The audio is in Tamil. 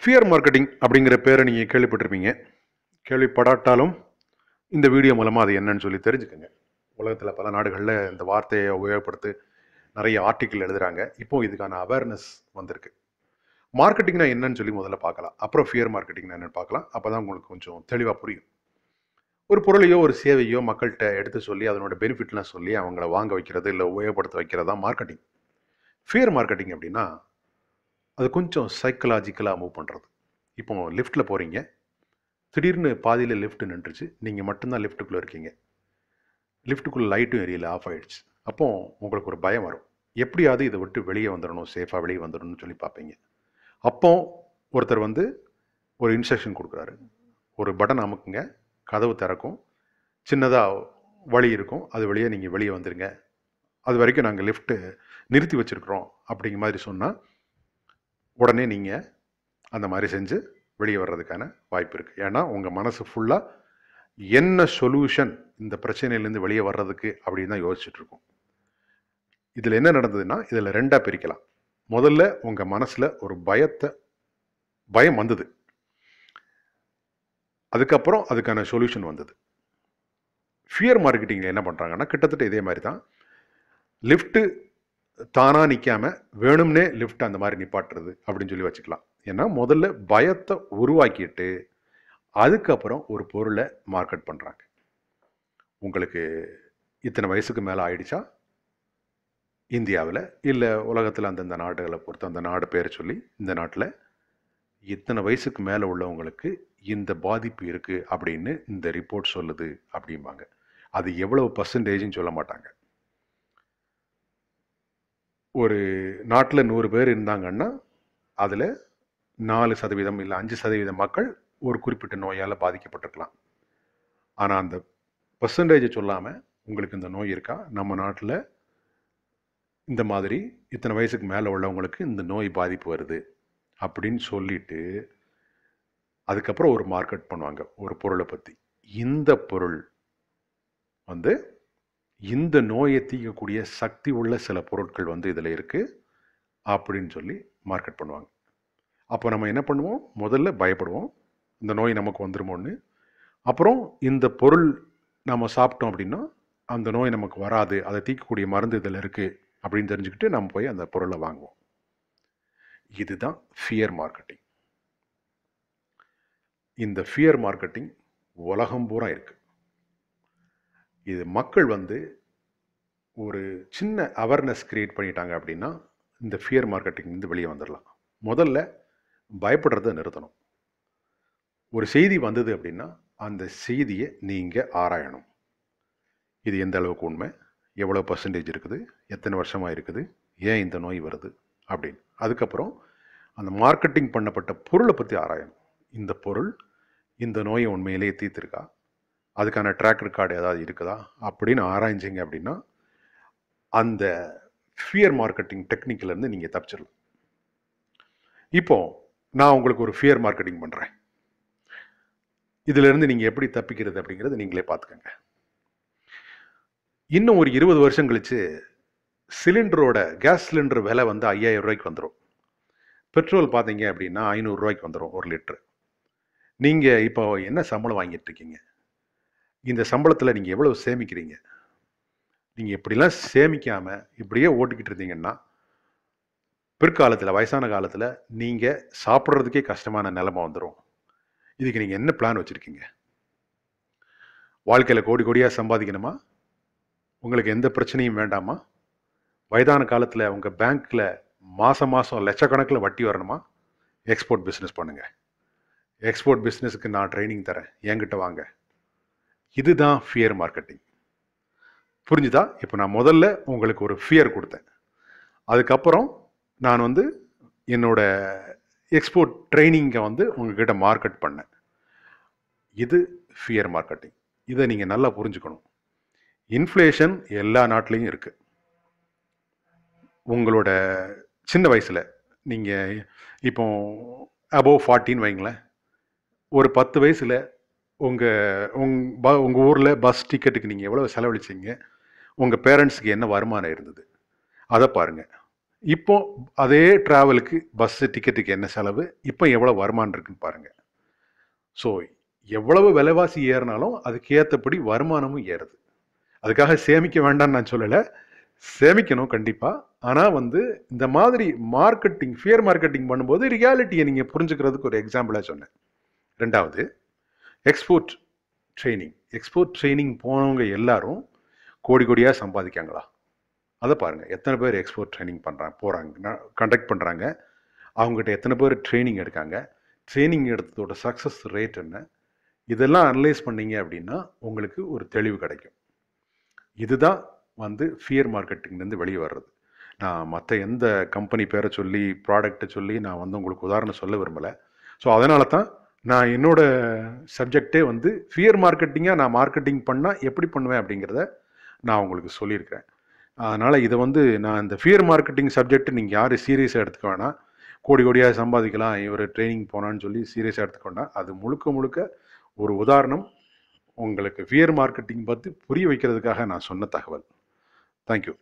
ஃபியர் மார்க்கெட்டிங் அப்படிங்கிற பேரை நீங்கள் கேள்விப்பட்டிருப்பீங்க. கேள்விப்படாட்டாலும் இந்த வீடியோ மூலமாக அது என்னன்னு சொல்லி தெரிஞ்சுக்கோங்க. உலகத்தில் பல நாடுகளில் இந்த வார்த்தையை உபயோகப்படுத்தி நிறைய ஆர்டிக்கிள் எழுதுகிறாங்க. இப்போ இதுக்கான அவேர்னஸ் வந்திருக்கு. மார்க்கெட்டிங்னா என்னன்னு சொல்லி முதல்ல பார்க்கலாம். அப்புறம் ஃபியர் மார்க்கெட்டிங்னா என்னன்னு பார்க்கலாம். அப்போ தான் உங்களுக்கு கொஞ்சம் தெளிவாக புரியும். ஒரு பொருளையோ ஒரு சேவையோ மக்கள்கிட்ட எடுத்து சொல்லி அதனோட பெனிஃபிட்லாம் சொல்லி அவங்கள வாங்க வைக்கிறது இல்லை உபயோகப்படுத்த வைக்கிறது தான் மார்க்கெட்டிங். ஃபியர் மார்க்கெட்டிங் அப்படின்னா அது கொஞ்சம் சைக்கலாஜிக்கலாக மூவ் பண்ணுறது. இப்போ லிஃப்ட்டில் போகிறீங்க, திடீர்னு பாதியில் லிஃப்ட் நின்றுச்சு, நீங்கள் மட்டும்தான் லிஃப்ட்டுக்குள்ளே இருக்கீங்க. லிஃப்ட்டுக்குள்ளே லைட்டும் எரியல, ஆஃப் ஆகிடுச்சு. அப்போ உங்களுக்கு ஒரு பயம் வரும். எப்படியாவது இதை விட்டு வெளியே வந்துடணும், சேஃபாக வெளியே வந்துடணும்னு சொல்லி பார்ப்பீங்க. அப்போ ஒருத்தர் வந்து ஒரு இன்ஸ்ட்ரக்ஷன் கொடுக்குறாரு. ஒரு பட்டன் அமுக்குங்க, கதவு திறக்கும், சின்னதாக வழி இருக்கும், அது வழியாக நீங்கள் வெளியே வந்துடுங்க, அது வரைக்கும் நாங்கள் லிஃப்ட்டு நிறுத்தி வச்சுருக்குறோம் அப்படிங்கிற மாதிரி சொன்னால் உடனே நீங்கள் அந்த மாதிரி செஞ்சு வெளியே வர்றதுக்கான வாய்ப்பு இருக்குது. ஏன்னா உங்கள் மனசு ஃபுல்லாக என்ன சொல்யூஷன் இந்த பிரச்சனையிலேருந்து வெளியே வர்றதுக்கு அப்படின்னு தான் யோசிச்சுட்டு இருக்கோம். இதில் என்ன நடந்ததுன்னா, இதில் ரெண்டாக பிரிக்கலாம். முதல்ல உங்கள் மனசில் ஒரு பயம் வந்தது, அதுக்கப்புறம் அதுக்கான சொல்யூஷன் வந்தது. ஃபியர் மார்க்கெட்டிங்கில் என்ன பண்ணுறாங்கன்னா, கிட்டத்தட்ட இதே மாதிரி தான். லிஃப்ட்டு தானாக நிற்காம வேணும்னே லிஃப்ட் அந்த மாதிரி நிப்பாட்டுறது அப்படின்னு சொல்லி வச்சுக்கலாம். ஏன்னா முதல்ல பயத்தை உருவாக்கிட்டு அதுக்கப்புறம் ஒரு பொருளை மார்க்கெட் பண்ணுறாங்க. உங்களுக்கு இத்தனை வயசுக்கு மேலே ஆயிடுச்சா, இந்தியாவில் இல்லை உலகத்தில் அந்தந்த நாடுகளை பொறுத்து அந்த நாடு பேர் சொல்லி, இந்த நாட்டில் இத்தனை வயசுக்கு மேலே உள்ளவங்களுக்கு இந்த பாதிப்பு இருக்குது அப்படின்னு இந்த ரிப்போர்ட் சொல்லுது அப்படிம்பாங்க. அது எவ்வளவு பர்சன்டேஜ்னு சொல்ல மாட்டாங்க. ஒரு நாட்டில் 100 பேர் இருந்தாங்கன்னா அதில் 4% இல்லை 5% மக்கள் ஒரு குறிப்பிட்ட நோயால் பாதிக்கப்பட்டிருக்கலாம். ஆனால் அந்த பர்சன்டேஜை சொல்லாமல் உங்களுக்கு இந்த நோய் இருக்கா, நம்ம நாட்டில் இந்த மாதிரி இத்தனை வயசுக்கு மேலே உள்ளவங்களுக்கு இந்த நோய் பாதிப்பு வருது அப்படின்னு சொல்லிட்டு அதுக்கப்புறம் ஒரு மார்க்கெட் பண்ணுவாங்க ஒரு பொருளை பற்றி. இந்த பொருள் வந்து இந்த நோயை தீர்க்கக்கூடிய சக்தி உள்ள சில பொருட்கள் வந்து இதில் இருக்குது அப்படின்னு சொல்லி மார்க்கெட் பண்ணுவாங்க. அப்போ நம்ம என்ன பண்ணுவோம், முதல்ல பயப்படுவோம், இந்த நோய் நமக்கு வந்துருமோன்னு. அப்புறம் இந்த பொருள் நம்ம சாப்பிட்டோம் அப்படின்னா அந்த நோய் நமக்கு வராது, அதை தீர்க்கக்கூடிய மருந்து இதில் இருக்குது அப்படின்னு தெரிஞ்சுக்கிட்டு நம்ம போய் அந்த பொருளை வாங்குவோம். இதுதான் ஃபியர் மார்க்கெட்டிங். இந்த ஃபியர் மார்க்கெட்டிங் உலகம் பூரா இருக்குது. இது மக்கள் வந்து ஒரு சின்ன அவேர்னஸ் கிரியேட் பண்ணிட்டாங்க அப்படின்னா இந்த ஃபியர் மார்க்கெட்டிங்லேருந்து வெளியே வந்துடலாம். முதல்ல பயப்படுறதை நிறுத்தணும். ஒரு செய்தி வந்தது அப்படின்னா அந்த செய்தியை நீங்கள் ஆராயணும். இது எந்த அளவுக்கு உண்மை, எவ்வளோ பர்சன்டேஜ் இருக்குது, எத்தனை வருஷமாக இருக்குது, ஏன் இந்த நோய் வருது அப்படின்னு. அதுக்கப்புறம் அந்த மார்க்கெட்டிங் பண்ணப்பட்ட பொருளை பற்றி ஆராயணும். இந்த பொருள் இந்த நோயை உண்மையிலேயே தீர்த்திருக்கா, அதுக்கான ட்ராக் ரெக்கார்டு ஏதாவது இருக்குதா அப்படின்னு ஆராய்ஞ்சிங்க அப்படின்னா அந்த ஃபியர் மார்க்கெட்டிங் டெக்னிக்கிலேருந்து நீங்கள் தப்பிச்சிடலாம். இப்போ நான் உங்களுக்கு ஒரு ஃபியர் மார்க்கெட்டிங் பண்ணுறேன். இதிலிருந்து நீங்கள் எப்படி தப்பிக்கிறது அப்படிங்கிறது நீங்களே பார்த்துக்கோங்க. இன்னும் ஒரு 20 வருஷம் கழிச்சு கேஸ் சிலிண்டர் விலை வந்து 5000 ரூபாய்க்கு வந்துடும். பெட்ரோல் பார்த்தீங்க அப்படின்னா 500 ரூபாய்க்கு வந்துடும் ஒரு லிட்டரு. நீங்கள் இப்போ என்ன சம்பளம் வாங்கிட்டு இருக்கீங்க, இந்த சம்பளத்தில் நீங்கள் எவ்வளவு சேமிக்கிறீங்க? நீங்கள் இப்படிலாம் சேமிக்காமல் இப்படியே ஓட்டிக்கிட்டு இருந்தீங்கன்னா பிற்காலத்தில் வயசான காலத்தில் நீங்கள் சாப்பிட்றதுக்கே கஷ்டமான நிலைமை வந்துடும். இதுக்கு நீங்கள் என்ன பிளான் வச்சுருக்கீங்க? வாழ்க்கையில் கோடி கோடியாக சம்பாதிக்கணுமா? உங்களுக்கு எந்த பிரச்சனையும் வேண்டாமா? வயதான காலத்தில் உங்கள் பேங்க்கில் மாதம் லட்சக்கணக்கில் வட்டி வரணுமா? எக்ஸ்போர்ட் பிஸ்னஸ் பண்ணுங்கள். எக்ஸ்போர்ட் பிஸ்னஸுக்கு நான் ட்ரைனிங் தரேன், என்கிட்ட வாங்க. இதுதான் ஃபியர் மார்க்கெட்டிங். புரிஞ்சுதா? இப்போ நான் முதல்ல உங்களுக்கு ஒரு ஃபியர் கொடுத்தேன், அதுக்கப்புறம் நான் வந்து என்னோட எக்ஸ்போர்ட் ட்ரைனிங்கை வந்து உங்ககிட்ட மார்க்கெட் பண்ணேன். இது ஃபியர் மார்க்கெட்டிங். இதை நீங்கள் நல்லா புரிஞ்சுக்கணும். இன்ஃப்ளேஷன் எல்லா நாட்டிலையும் இருக்குது. உங்களோட சின்ன வயசில் நீங்கள் இப்போ அபோவ் 40 வைங்களேன், ஒரு 10 வயசில் உங்கள் ஊரில் பஸ் டிக்கெட்டுக்கு நீங்கள் எவ்வளோ செலவழிச்சிங்க, உங்கள் பேரண்ட்ஸுக்கு என்ன வருமானம் இருந்தது, அதை பாருங்கள். இப்போ அதே ட்ராவலுக்கு பஸ்ஸு டிக்கெட்டுக்கு என்ன செலவு, இப்போ எவ்வளோ வருமானம் இருக்குன்னு பாருங்கள். ஸோ எவ்வளவு விலைவாசி ஏறினாலும் அதுக்கு ஏற்றபடி வருமானமும் ஏறுது. அதுக்காக சேமிக்க வேண்டாம்னு நான் சொல்லலை, சேமிக்கணும் கண்டிப்பாக. ஆனால் இந்த மாதிரி மார்க்கெட்டிங், ஃபியர் மார்க்கெட்டிங் பண்ணும்போது ரியாலிட்டியை நீங்கள் புரிஞ்சுக்கிறதுக்கு ஒரு எக்ஸாம்பிளாக சொன்னேன். ரெண்டாவது, எக்ஸ்போர்ட் ட்ரைனிங் போனவங்க எல்லாரும் கோடி கோடியாக சம்பாதிக்காங்களா? அதை பாருங்கள். எத்தனை பேர் எக்ஸ்போர்ட் ட்ரைனிங் போகிறாங்க, கண்டக்ட் பண்ணுறாங்க, அவங்ககிட்ட எத்தனை பேர் ட்ரைனிங் எடுக்காங்க, ட்ரைனிங் எடுத்ததோட சக்ஸஸ் ரேட் என்ன, இதெல்லாம் அனலைஸ் பண்ணீங்க அப்படின்னா உங்களுக்கு ஒரு தெளிவு கிடைக்கும். இதுதான் ஃபியர் மார்க்கெட்டிங்லேருந்து வெளியே வர்றது. நான் மற்ற எந்த கம்பெனி பேரை சொல்லி, ப்ராடக்டை சொல்லி நான் உங்களுக்கு உதாரணம் சொல்ல விரும்பலை. ஸோ அதனால தான் நான் என்னோட சப்ஜெக்டே ஃபியர் மார்க்கெட்டிங்காக நான் மார்க்கெட்டிங் பண்ணால் எப்படி பண்ணுவேன் அப்படிங்கிறத நான் உங்களுக்கு சொல்லியிருக்கிறேன். அதனால் இதை நான் இந்த ஃபியர் மார்க்கெட்டிங் சப்ஜெக்ட் நீங்கள் யாரும் சீரியஸாக எடுத்துக்க வேணாம். கோடி கோடியாக சம்பாதிக்கலாம், இவர் ட்ரைனிங் போனான்னு சொல்லி சீரியஸாக எடுத்துக்கொண்டா அது முழுக்க முழுக்க ஒரு உதாரணம், உங்களுக்கு ஃபியர் மார்க்கெட்டிங் பற்றி புரிய வைக்கிறதுக்காக நான் சொன்ன தகவல். தேங்க்யூ.